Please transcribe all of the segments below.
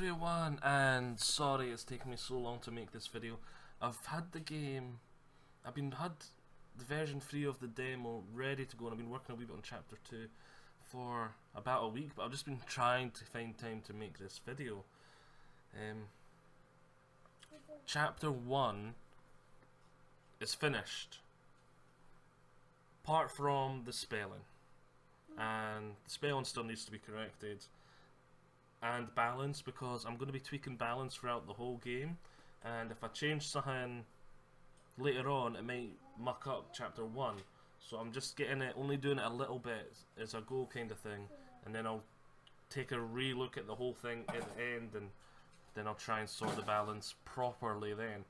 everyone, and sorry it's taken me so long to make this video. I've had the game, had the version 3 of the demo ready to go, and I've been working a wee bit on chapter 2 for about a week, but I've just been trying to find time to make this video. Chapter 1 is finished, apart from the spelling, and the spelling still needs to be corrected, and balance, because I'm going to be tweaking balance throughout the whole game, and if I change something later on it might muck up chapter 1, so I'm just getting it, only doing it a little bit as I go kind of thing, and then I'll take a re-look at the whole thing at the end, and then I'll try and sort the balance properly then.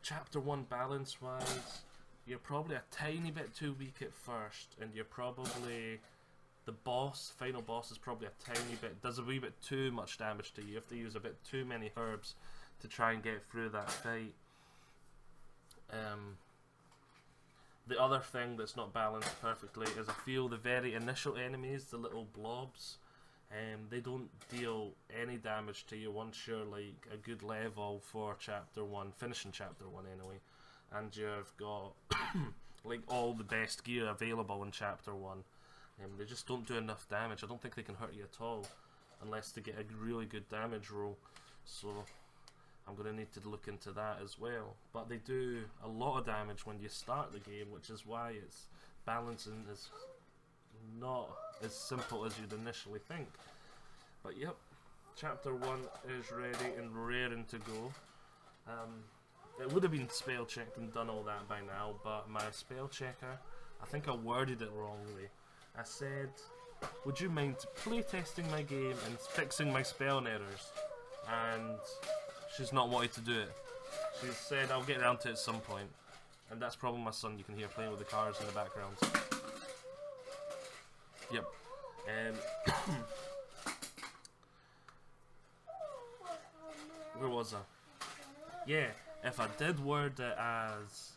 Chapter 1 balance wise, you're probably a tiny bit too weak at first, and you're probably, the final boss is probably a tiny bit, does a wee bit too much damage to you. You have to use a bit too many herbs to try and get through that fight. The other thing that's not balanced perfectly is I feel the very initial enemies, the little blobs, they don't deal any damage to you once you're like a good level for chapter 1, finishing chapter 1 anyway, and you've got like all the best gear available in chapter 1. They just don't do enough damage. I don't think they can hurt you at all unless they get a really good damage roll, so I'm going to need to look into that as well. But they do a lot of damage when you start the game, which is why its balancing is not as simple as you'd initially think. But yep, chapter 1 is ready and raring to go. It would have been spell checked and done all that by now, but my spell checker, I think I worded it wrongly. I said, would you mind playtesting my game and fixing my spelling errors? And she's not wanted to do it. She said I'll get around to it at some point. And that's probably my son, you can hear playing with the cars in the background. Yep. Where was I? Yeah, if I did word it as,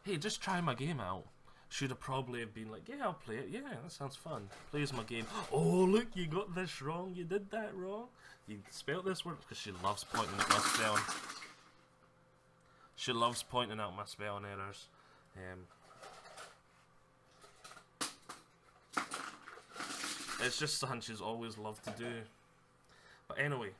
hey, just try my game out, should have probably been like, yeah, I'll play it, yeah, that sounds fun. Plays my game. Oh, look, you got this wrong, you did that wrong. You spelled this word, because she loves pointing at my spelling. She loves pointing out my spelling errors. It's just something she's always loved to do. But anyway,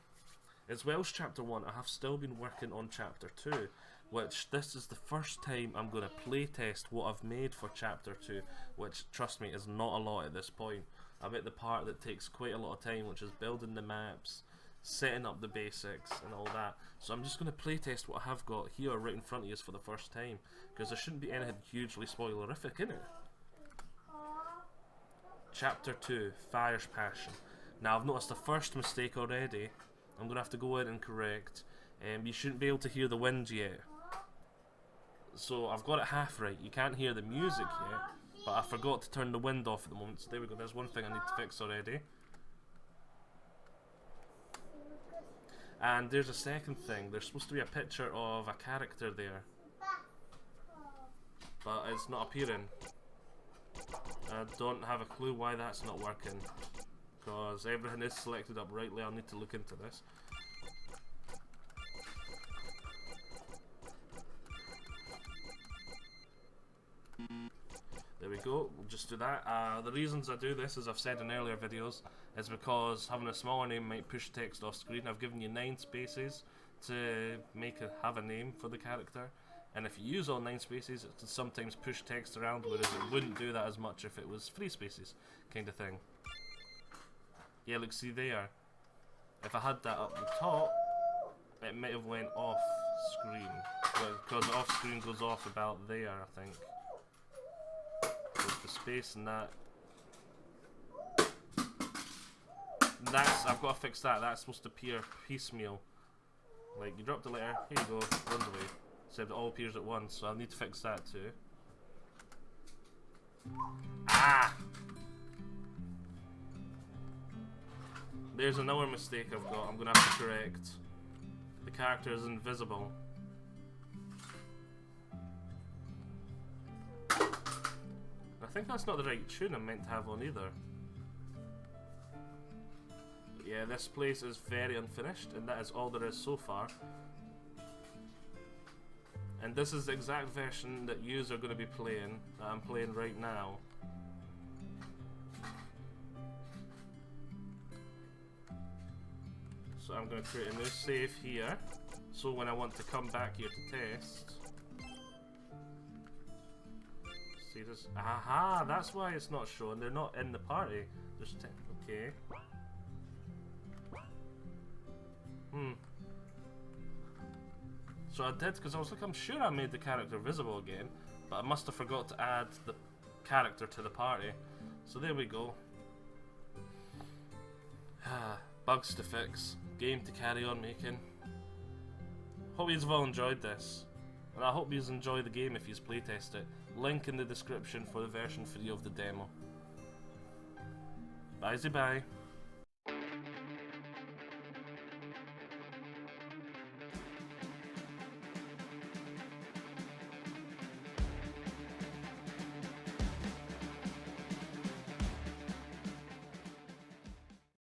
as well as chapter 1, I have still been working on chapter 2, which this is the first time I'm going to playtest what I've made for chapter 2, which, trust me, is not a lot at this point. I'm at the part that takes quite a lot of time, which is building the maps, setting up the basics and all that. So I'm just going to playtest what I have got here right in front of you for the first time, because there shouldn't be anything hugely spoilerific in it. Chapter 2, Fire's Passion. Now I've noticed the first mistake already. I'm going to have to go in and correct. You shouldn't be able to hear the wind yet. So I've got it half right. You can't hear the music yet, but I forgot to turn the wind off at the moment. So there we go, there's one thing I need to fix already. And there's a second thing. There's supposed to be a picture of a character there, but it's not appearing. I don't have a clue why that's not working, because everything is selected up rightly. I'll need to look into this. There we go, we'll just do that. The reasons I do this, as I've said in earlier videos, is because having a smaller name might push text off screen. I've given you 9 spaces to have a name for the character, and if you use all 9 spaces it can sometimes push text around, whereas it wouldn't do that as much if it was 3 spaces kind of thing. Yeah, look, see there, if I had that up the top it might have went off screen, because off screen goes off about there, I think. The space and that's, I've got to fix that. That's supposed to appear piecemeal. Like, you dropped a letter, here you go, runs away. So it all appears at once, so I need to fix that too. Ah! There's another mistake I've got I'm going to have to correct. The character is invisible. I think that's not the right tune I'm meant to have on either. But yeah, this place is very unfinished, and that is all there is so far. And this is the exact version that yous are going to be playing, that I'm playing right now. So I'm going to create a new save here, so when I want to come back here to test. See this? Aha! That's why it's not showing. They're not in the party. There's 10. Okay. So I did, because I was like, I'm sure I made the character visible again, but I must have forgot to add the character to the party. So there we go. Bugs to fix. Game to carry on making. Hope you've all enjoyed this. And I hope you enjoy the game if you playtest it. Link in the description for the version 3 of the demo. Bye-bye.